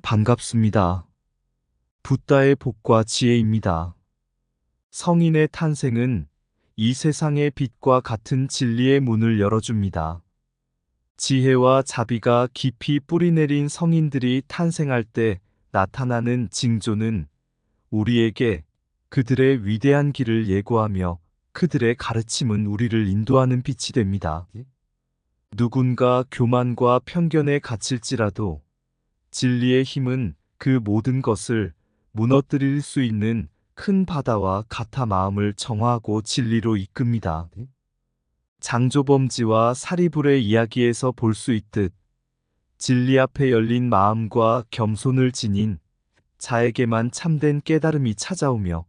반갑습니다. 붓다의 복과 지혜입니다. 성인의 탄생은 이 세상의 빛과 같은 진리의 문을 열어줍니다. 지혜와 자비가 깊이 뿌리내린 성인들이 탄생할 때 나타나는 징조는 우리에게 그들의 위대한 길을 예고하며 그들의 가르침은 우리를 인도하는 빛이 됩니다. 누군가 교만과 편견에 갇힐지라도 진리의 힘은 그 모든 것을 무너뜨릴 수 있는 큰 바다와 같아 마음을 정화하고 진리로 이끕니다. 장조범지와 사리불의 이야기에서 볼 수 있듯 진리 앞에 열린 마음과 겸손을 지닌 자에게만 참된 깨달음이 찾아오며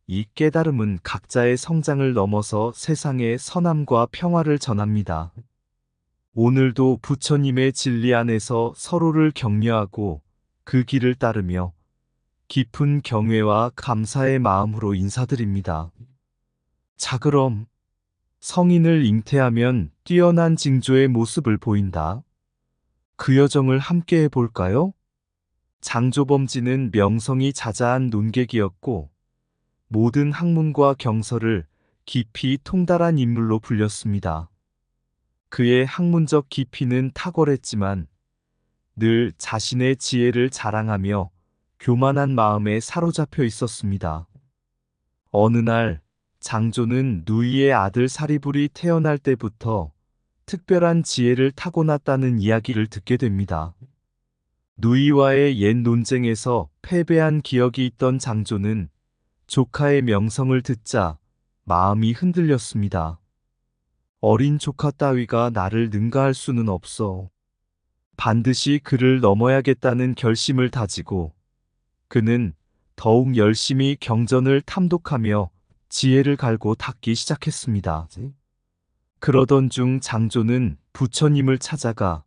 이 깨달음은 각자의 성장을 넘어서 세상에 선함과 평화를 전합니다. 오늘도 부처님의 진리 안에서 서로를 격려하고 그 길을 따르며 깊은 경외와 감사의 마음으로 인사드립니다. 자, 그럼 성인을 잉태하면 뛰어난 징조의 모습을 보인다. 그 여정을 함께 해볼까요? 장조범지는 명성이 자자한 논객이었고 모든 학문과 경서를 깊이 통달한 인물로 불렸습니다. 그의 학문적 깊이는 탁월했지만 늘 자신의 지혜를 자랑하며 교만한 마음에 사로잡혀 있었습니다. 어느 날 장조는 누이의 아들 사리불이 태어날 때부터 특별한 지혜를 타고났다는 이야기를 듣게 됩니다. 누이와의 옛 논쟁에서 패배한 기억이 있던 장조는 조카의 명성을 듣자 마음이 흔들렸습니다. 어린 조카 따위가 나를 능가할 수는 없어. 반드시 그를 넘어야겠다는 결심을 다지고 그는 더욱 열심히 경전을 탐독하며 지혜를 갈고 닦기 시작했습니다. 그러던 중 장조는 부처님을 찾아가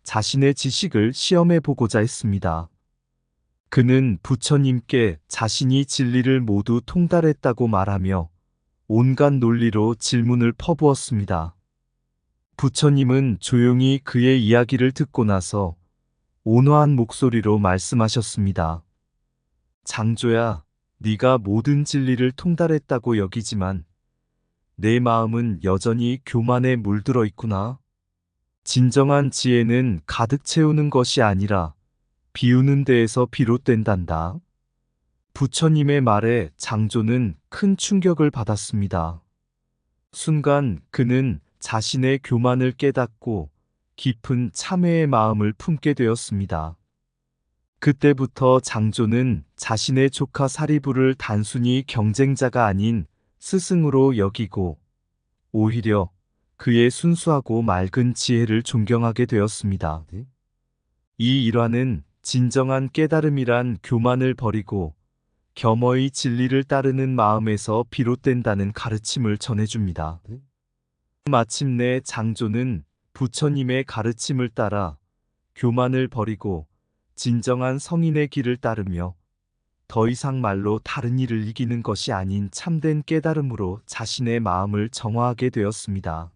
자신의 지식을 시험해 보고자 했습니다. 그는 부처님께 자신이 진리를 모두 통달했다고 말하며 온갖 논리로 질문을 퍼부었습니다. 부처님은 조용히 그의 이야기를 듣고 나서 온화한 목소리로 말씀하셨습니다. 장조야, 네가 모든 진리를 통달했다고 여기지만 내 마음은 여전히 교만에 물들어 있구나. 진정한 지혜는 가득 채우는 것이 아니라 비우는 데에서 비롯된단다. 부처님의 말에 장조는 큰 충격을 받았습니다. 순간 그는 자신의 교만을 깨닫고 깊은 참회의 마음을 품게 되었습니다. 그때부터 장조는 자신의 조카 사리불을 단순히 경쟁자가 아닌 스승으로 여기고 오히려 그의 순수하고 맑은 지혜를 존경하게 되었습니다. 이 일화는 진정한 깨달음이란 교만을 버리고 겸허히 진리를 따르는 마음에서 비롯된다는 가르침을 전해줍니다. 마침내 장조는 부처님의 가르침을 따라 교만을 버리고 진정한 성인의 길을 따르며 더 이상 말로 다른 이를 이기는 것이 아닌 참된 깨달음으로 자신의 마음을 정화하게 되었습니다.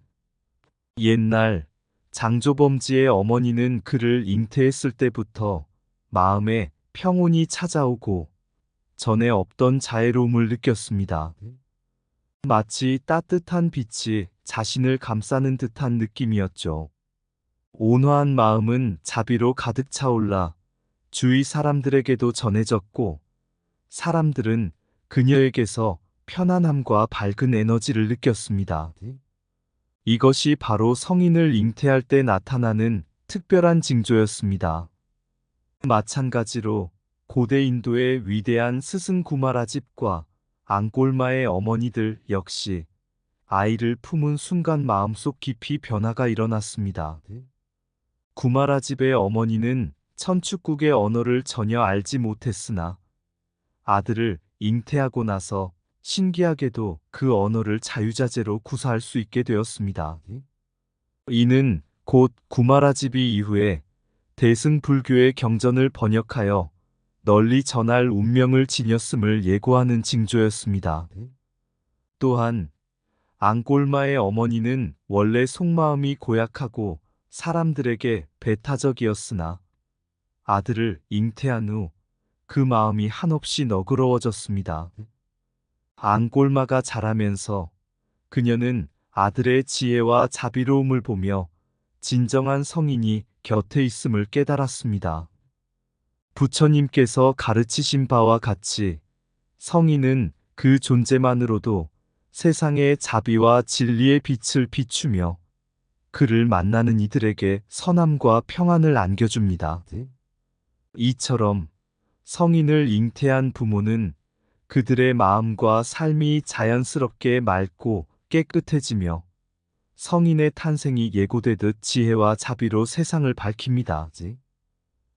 옛날 장조범지의 어머니는 그를 잉태했을 때부터 마음에 평온이 찾아오고 전에 없던 자애로움을 느꼈습니다. 마치 따뜻한 빛이 자신을 감싸는 듯한 느낌이었죠. 온화한 마음은 자비로 가득 차올라 주위 사람들에게도 전해졌고 사람들은 그녀에게서 편안함과 밝은 에너지를 느꼈습니다. 이것이 바로 성인을 잉태할 때 나타나는 특별한 징조였습니다. 마찬가지로 고대 인도의 위대한 스승 구마라집과 앙골마의 어머니들 역시 아이를 품은 순간 마음속 깊이 변화가 일어났습니다. 구마라집의 어머니는 천축국의 언어를 전혀 알지 못했으나 아들을 잉태하고 나서 신기하게도 그 언어를 자유자재로 구사할 수 있게 되었습니다. 이는 곧 구마라집이 이후에 대승불교의 경전을 번역하여 널리 전할 운명을 지녔음을 예고하는 징조였습니다. 또한 앙골마의 어머니는 원래 속마음이 고약하고 사람들에게 배타적이었으나 아들을 잉태한 후 그 마음이 한없이 너그러워졌습니다. 앙골마가 자라면서 그녀는 아들의 지혜와 자비로움을 보며 진정한 성인이 곁에 있음을 깨달았습니다. 부처님께서 가르치신 바와 같이 성인은 그 존재만으로도 세상의 자비와 진리의 빛을 비추며 그를 만나는 이들에게 선함과 평안을 안겨줍니다. 이처럼 성인을 잉태한 부모는 그들의 마음과 삶이 자연스럽게 맑고 깨끗해지며 성인의 탄생이 예고되듯 지혜와 자비로 세상을 밝힙니다.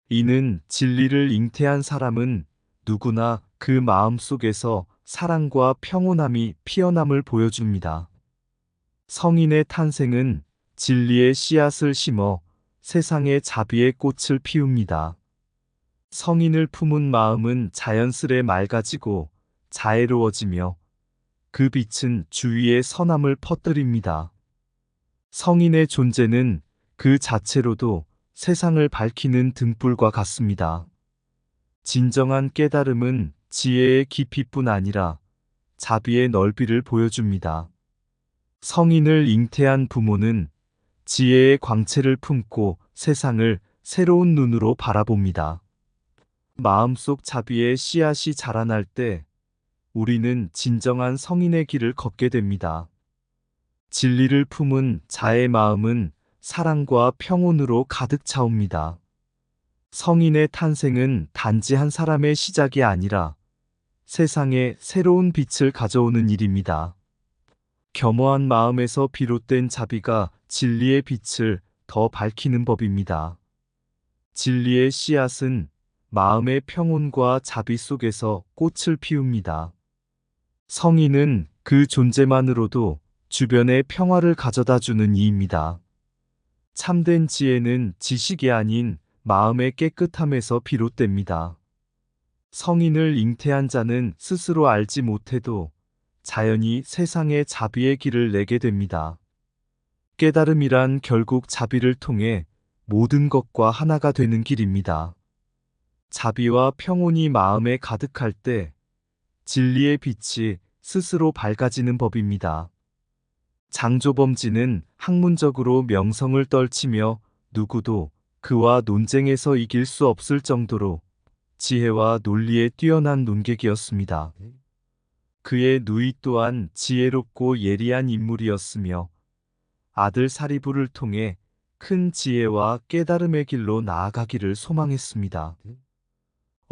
이는 진리를 잉태한 사람은 누구나 그 마음 속에서 사랑과 평온함이 피어남을 보여줍니다. 성인의 탄생은 진리의 씨앗을 심어 세상의 자비의 꽃을 피웁니다. 성인을 품은 마음은 자연스레 맑아지고 자애로워지며 그 빛은 주위에 선함을 퍼뜨립니다. 성인의 존재는 그 자체로도 세상을 밝히는 등불과 같습니다. 진정한 깨달음은 지혜의 깊이뿐 아니라 자비의 넓이를 보여줍니다. 성인을 잉태한 부모는 지혜의 광채를 품고 세상을 새로운 눈으로 바라봅니다. 마음속 자비의 씨앗이 자라날 때 우리는 진정한 성인의 길을 걷게 됩니다. 진리를 품은 자의 마음은 사랑과 평온으로 가득 차옵니다. 성인의 탄생은 단지 한 사람의 시작이 아니라 세상에 새로운 빛을 가져오는 일입니다. 겸허한 마음에서 비롯된 자비가 진리의 빛을 더 밝히는 법입니다. 진리의 씨앗은 마음의 평온과 자비 속에서 꽃을 피웁니다. 성인은 그 존재만으로도 주변에 평화를 가져다주는 이입니다. 참된 지혜는 지식이 아닌 마음의 깨끗함에서 비롯됩니다. 성인을 잉태한 자는 스스로 알지 못해도 자연히 세상에 자비의 길을 내게 됩니다. 깨달음이란 결국 자비를 통해 모든 것과 하나가 되는 길입니다. 자비와 평온이 마음에 가득할 때 진리의 빛이 스스로 밝아지는 법입니다. 장조범지는 학문적으로 명성을 떨치며 누구도 그와 논쟁에서 이길 수 없을 정도로 지혜와 논리에 뛰어난 논객이었습니다. 그의 누이 또한 지혜롭고 예리한 인물이었으며 아들 사리부를 통해 큰 지혜와 깨달음의 길로 나아가기를 소망했습니다.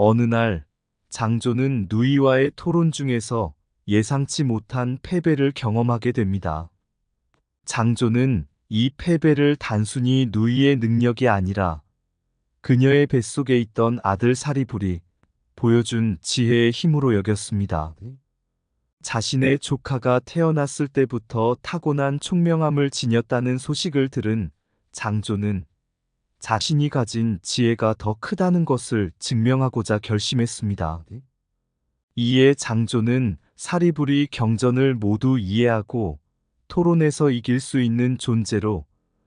어느 날 장조는 누이와의 토론 중에서 예상치 못한 패배를 경험하게 됩니다. 장조는 이 패배를 단순히 누이의 능력이 아니라 그녀의 뱃속에 있던 아들 사리불이 보여준 지혜의 힘으로 여겼습니다. 자신의 조카가 태어났을 때부터 타고난 총명함을 지녔다는 소식을 들은 장조는 자신이 가진 지혜가 더 크다는 것을 증명하고자 결심했습니다. 이에 장조는 사리불이 경전을 모두 이해하고 토론에서 이길 수 있는 존재로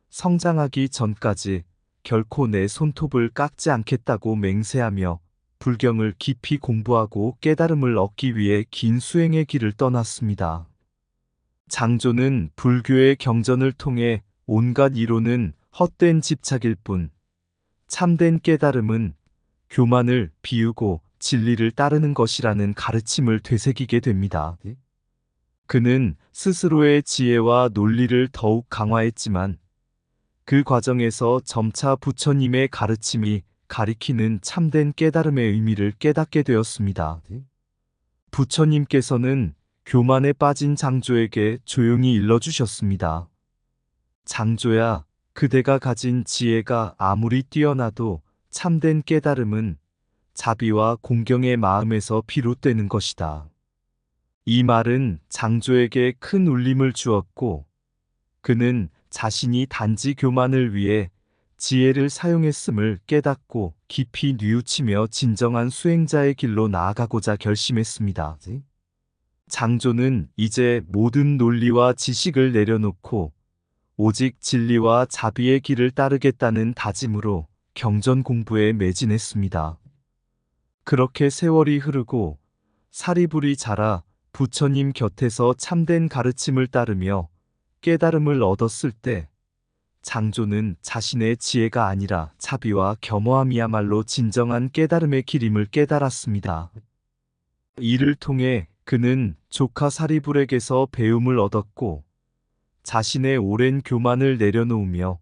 성장하기 전까지 결코 내 손톱을 깎지 않겠다고 맹세하며 불경을 깊이 공부하고 깨달음을 얻기 위해 긴 수행의 길을 떠났습니다. 장조는 불교의 경전을 통해 온갖 이론은 헛된 집착일 뿐 참된 깨달음은 교만을 비우고 진리를 따르는 것이라는 가르침을 되새기게 됩니다. 그는 스스로의 지혜와 논리를 더욱 강화했지만 그 과정에서 점차 부처님의 가르침이 가리키는 참된 깨달음의 의미를 깨닫게 되었습니다. 부처님께서는 교만에 빠진 장조에게 조용히 일러주셨습니다. 장조야, 그대가 가진 지혜가 아무리 뛰어나도 참된 깨달음은 자비와 공경의 마음에서 비롯되는 것이다. 이 말은 장조에게 큰 울림을 주었고 그는 자신이 단지 교만을 위해 지혜를 사용했음을 깨닫고 깊이 뉘우치며 진정한 수행자의 길로 나아가고자 결심했습니다. 장조는 이제 모든 논리와 지식을 내려놓고 오직 진리와 자비의 길을 따르겠다는 다짐으로 경전 공부에 매진했습니다. 그렇게 세월이 흐르고 사리불이 자라 부처님 곁에서 참된 가르침을 따르며 깨달음을 얻었을 때 장조는 자신의 지혜가 아니라 자비와 겸허함이야말로 진정한 깨달음의 길임을 깨달았습니다. 이를 통해 그는 조카 사리불에게서 배움을 얻었고 자신의 오랜 교만을 내려놓으며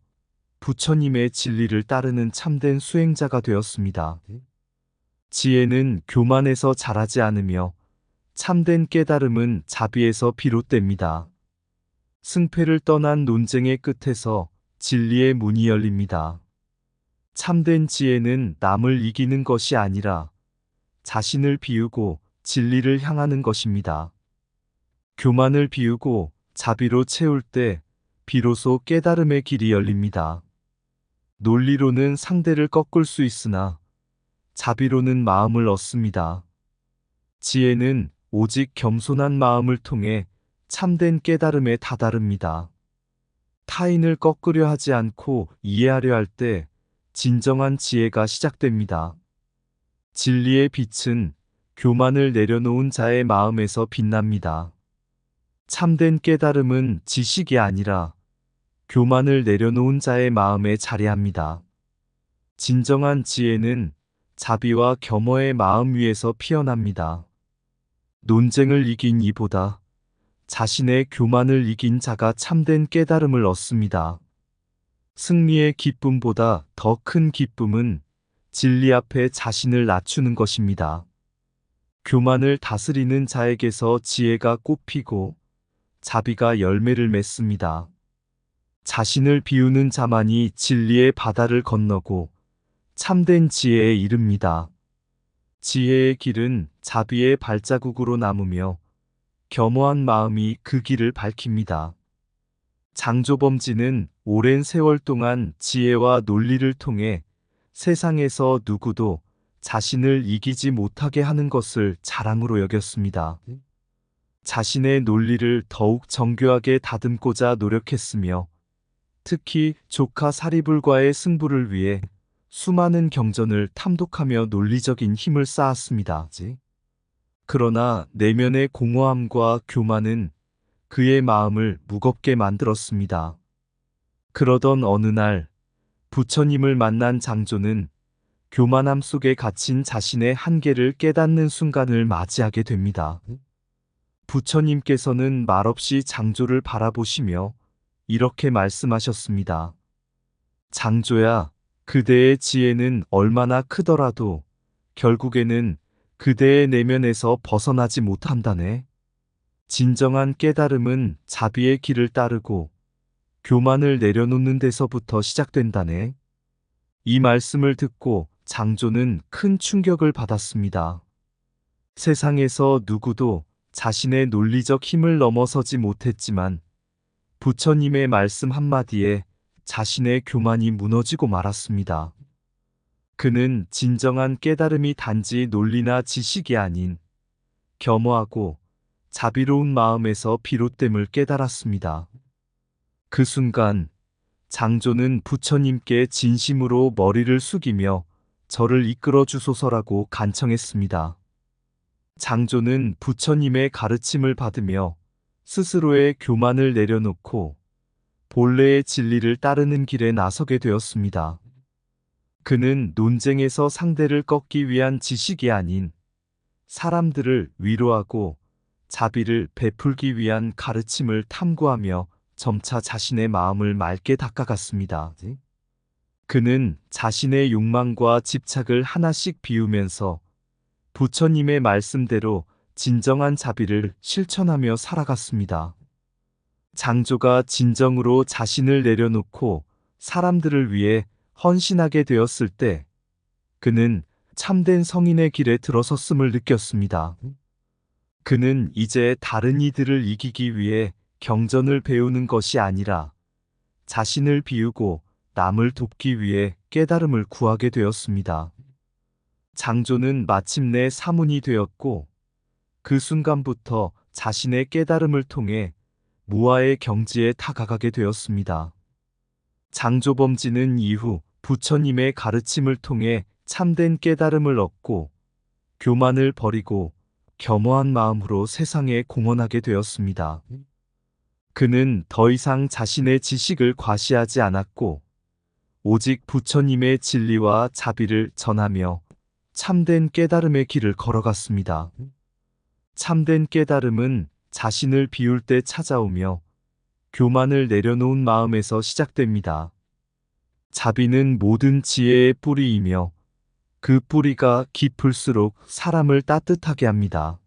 부처님의 진리를 따르는 참된 수행자가 되었습니다. 지혜는 교만에서 자라지 않으며 참된 깨달음은 자비에서 비롯됩니다. 승패를 떠난 논쟁의 끝에서 진리의 문이 열립니다. 참된 지혜는 남을 이기는 것이 아니라 자신을 비우고 진리를 향하는 것입니다. 교만을 비우고 자비로 채울 때 비로소 깨달음의 길이 열립니다. 논리로는 상대를 꺾을 수 있으나 자비로는 마음을 얻습니다. 지혜는 오직 겸손한 마음을 통해 참된 깨달음에 다다릅니다. 타인을 꺾으려 하지 않고 이해하려 할 때 진정한 지혜가 시작됩니다. 진리의 빛은 교만을 내려놓은 자의 마음에서 빛납니다. 참된 깨달음은 지식이 아니라 교만을 내려놓은 자의 마음에 자리합니다. 진정한 지혜는 자비와 겸허의 마음 위에서 피어납니다. 논쟁을 이긴 이보다 자신의 교만을 이긴 자가 참된 깨달음을 얻습니다. 승리의 기쁨보다 더 큰 기쁨은 진리 앞에 자신을 낮추는 것입니다. 교만을 다스리는 자에게서 지혜가 꽃피고 자비가 열매를 맺습니다. 자신을 비우는 자만이 진리의 바다를 건너고 참된 지혜에 이릅니다. 지혜의 길은 자비의 발자국으로 남으며 겸허한 마음이 그 길을 밝힙니다. 장조범지는 오랜 세월 동안 지혜와 논리를 통해 세상에서 누구도 자신을 이기지 못하게 하는 것을 자랑으로 여겼습니다. 자신의 논리를 더욱 정교하게 다듬고자 노력했으며 특히 조카 사리불과의 승부를 위해 수많은 경전을 탐독하며 논리적인 힘을 쌓았습니다. 그러나 내면의 공허함과 교만은 그의 마음을 무겁게 만들었습니다. 그러던 어느 날 부처님을 만난 장조는 교만함 속에 갇힌 자신의 한계를 깨닫는 순간을 맞이하게 됩니다. 부처님께서는 말없이 장조를 바라보시며 이렇게 말씀하셨습니다. 장조야, 그대의 지혜는 얼마나 크더라도 결국에는 그대의 내면에서 벗어나지 못한다네. 진정한 깨달음은 자비의 길을 따르고 교만을 내려놓는 데서부터 시작된다네. 이 말씀을 듣고 장조는 큰 충격을 받았습니다. 세상에서 누구도 자신의 논리적 힘을 넘어서지 못했지만 부처님의 말씀 한마디에 자신의 교만이 무너지고 말았습니다. 그는 진정한 깨달음이 단지 논리나 지식이 아닌 겸허하고 자비로운 마음에서 비롯됨을 깨달았습니다. 그 순간 장조는 부처님께 진심으로 머리를 숙이며 저를 이끌어 주소서라고 간청했습니다. 장조는 부처님의 가르침을 받으며 스스로의 교만을 내려놓고 본래의 진리를 따르는 길에 나서게 되었습니다. 그는 논쟁에서 상대를 꺾기 위한 지식이 아닌 사람들을 위로하고 자비를 베풀기 위한 가르침을 탐구하며 점차 자신의 마음을 맑게 닦아갔습니다. 그는 자신의 욕망과 집착을 하나씩 비우면서 부처님의 말씀대로 진정한 자비를 실천하며 살아갔습니다. 장조가 진정으로 자신을 내려놓고 사람들을 위해 헌신하게 되었을 때 그는 참된 성인의 길에 들어섰음을 느꼈습니다. 그는 이제 다른 이들을 이기기 위해 경전을 배우는 것이 아니라 자신을 비우고 남을 돕기 위해 깨달음을 구하게 되었습니다. 장조는 마침내 사문이 되었고 그 순간부터 자신의 깨달음을 통해 무아의 경지에 다가가게 되었습니다. 장조범지는 이후 부처님의 가르침을 통해 참된 깨달음을 얻고 교만을 버리고 겸허한 마음으로 세상에 공헌하게 되었습니다. 그는 더 이상 자신의 지식을 과시하지 않았고 오직 부처님의 진리와 자비를 전하며 참된 깨달음의 길을 걸어갔습니다. 참된 깨달음은 자신을 비울 때 찾아오며 교만을 내려놓은 마음에서 시작됩니다. 자비는 모든 지혜의 뿌리이며 그 뿌리가 깊을수록 사람을 따뜻하게 합니다.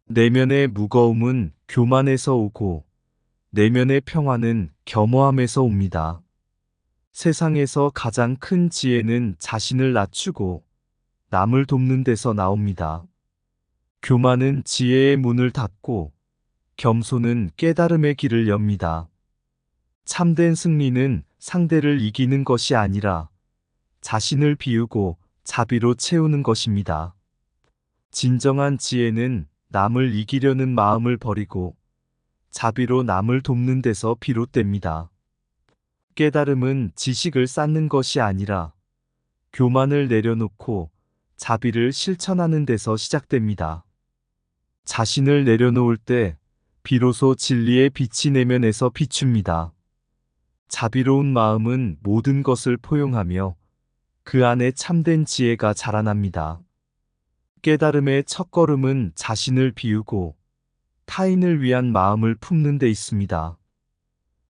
내면의 무거움은 교만에서 오고 내면의 평화는 겸허함에서 옵니다. 세상에서 가장 큰 지혜는 자신을 낮추고 남을 돕는 데서 나옵니다. 교만은 지혜의 문을 닫고 겸손은 깨달음의 길을 엽니다. 참된 승리는 상대를 이기는 것이 아니라 자신을 비우고 자비로 채우는 것입니다. 진정한 지혜는 남을 이기려는 마음을 버리고 자비로 남을 돕는 데서 비롯됩니다. 깨달음은 지식을 쌓는 것이 아니라 교만을 내려놓고 자비를 실천하는 데서 시작됩니다. 자신을 내려놓을 때 비로소 진리의 빛이 내면에서 비춥니다. 자비로운 마음은 모든 것을 포용하며 그 안에 참된 지혜가 자라납니다. 깨달음의 첫걸음은 자신을 비우고 타인을 위한 마음을 품는 데 있습니다.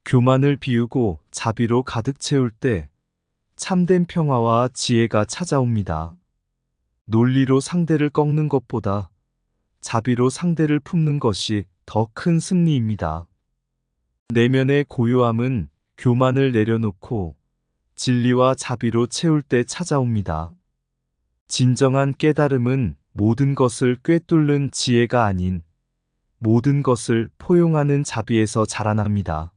교만을 비우고 자비로 가득 채울 때 참된 평화와 지혜가 찾아옵니다. 논리로 상대를 꺾는 것보다 자비로 상대를 품는 것이 더 큰 승리입니다. 내면의 고요함은 교만을 내려놓고 진리와 자비로 채울 때 찾아옵니다. 진정한 깨달음은 모든 것을 꿰뚫는 지혜가 아닌 모든 것을 포용하는 자비에서 자라납니다.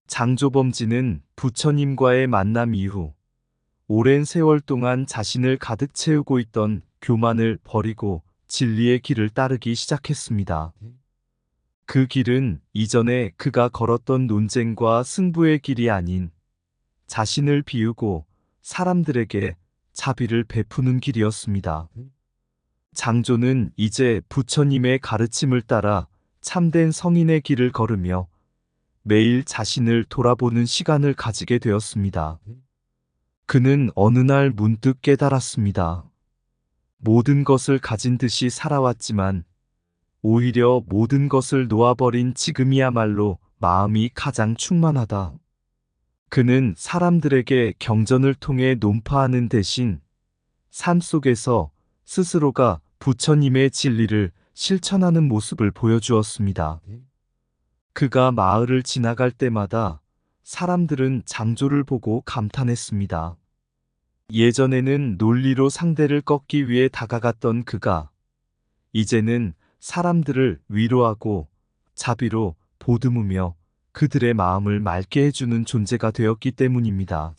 장조범지는 부처님과의 만남 이후 오랜 세월 동안 자신을 가득 채우고 있던 교만을 버리고 진리의 길을 따르기 시작했습니다. 그 길은 이전에 그가 걸었던 논쟁과 승부의 길이 아닌 자신을 비우고 사람들에게 자비를 베푸는 길이었습니다. 장조는 이제 부처님의 가르침을 따라 참된 성인의 길을 걸으며 매일 자신을 돌아보는 시간을 가지게 되었습니다. 그는 어느 날 문득 깨달았습니다. 모든 것을 가진 듯이 살아왔지만 오히려 모든 것을 놓아버린 지금이야말로 마음이 가장 충만하다. 그는 사람들에게 경전을 통해 논파하는 대신 삶 속에서 스스로가 부처님의 진리를 실천하는 모습을 보여주었습니다. 그가 마을을 지나갈 때마다 사람들은 장조를 보고 감탄했습니다. 예전에는 논리로 상대를 꺾기 위해 다가갔던 그가 이제는 사람들을 위로하고 자비로 보듬으며 그들의 마음을 맑게 해주는 존재가 되었기 때문입니다.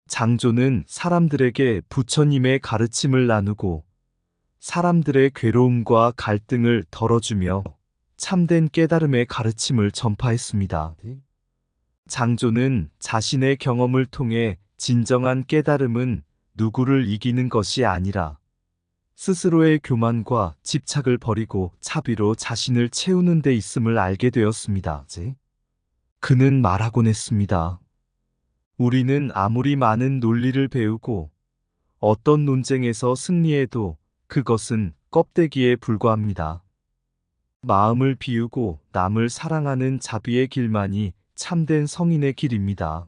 장조는 사람들에게 부처님의 가르침을 나누고 사람들의 괴로움과 갈등을 덜어주며 참된 깨달음의 가르침을 전파했습니다. 장조는 자신의 경험을 통해 진정한 깨달음은 누구를 이기는 것이 아니라 스스로의 교만과 집착을 버리고 자비로 자신을 채우는 데 있음을 알게 되었습니다. 그는 말하곤 했습니다. 우리는 아무리 많은 논리를 배우고 어떤 논쟁에서 승리해도 그것은 껍데기에 불과합니다. 마음을 비우고 남을 사랑하는 자비의 길만이 참된 성인의 길입니다.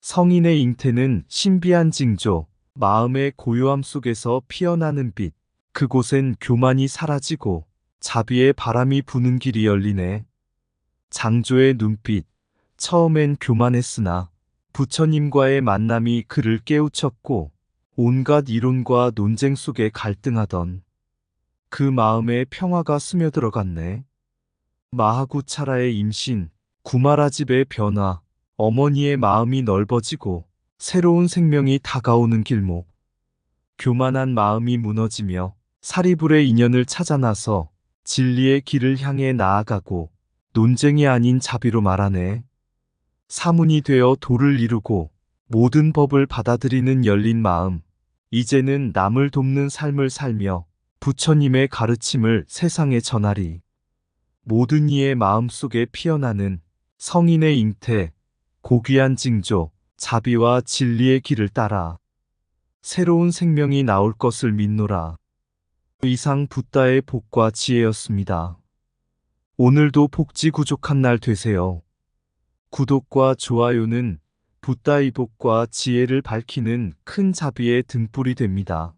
성인의 잉태는 신비한 징조, 마음의 고요함 속에서 피어나는 빛, 그곳엔 교만이 사라지고 자비의 바람이 부는 길이 열리네. 장조의 눈빛, 처음엔 교만했으나 부처님과의 만남이 그를 깨우쳤고 온갖 이론과 논쟁 속에 갈등하던 그 마음에 평화가 스며들어갔네. 마하구차라의 임신, 구마라집의 변화, 어머니의 마음이 넓어지고 새로운 생명이 다가오는 길목. 교만한 마음이 무너지며 사리불의 인연을 찾아 나서 진리의 길을 향해 나아가고 논쟁이 아닌 자비로 말하네. 사문이 되어 도를 이루고 모든 법을 받아들이는 열린 마음, 이제는 남을 돕는 삶을 살며 부처님의 가르침을 세상에 전하리. 모든 이의 마음속에 피어나는 성인의 잉태, 고귀한 징조, 자비와 진리의 길을 따라 새로운 생명이 나올 것을 믿노라. 이상 붓다의 복과 지혜였습니다. 오늘도 복지 구족한 날 되세요. 구독과 좋아요는 붓다의 복과 지혜를 밝히는 큰 자비의 등불이 됩니다.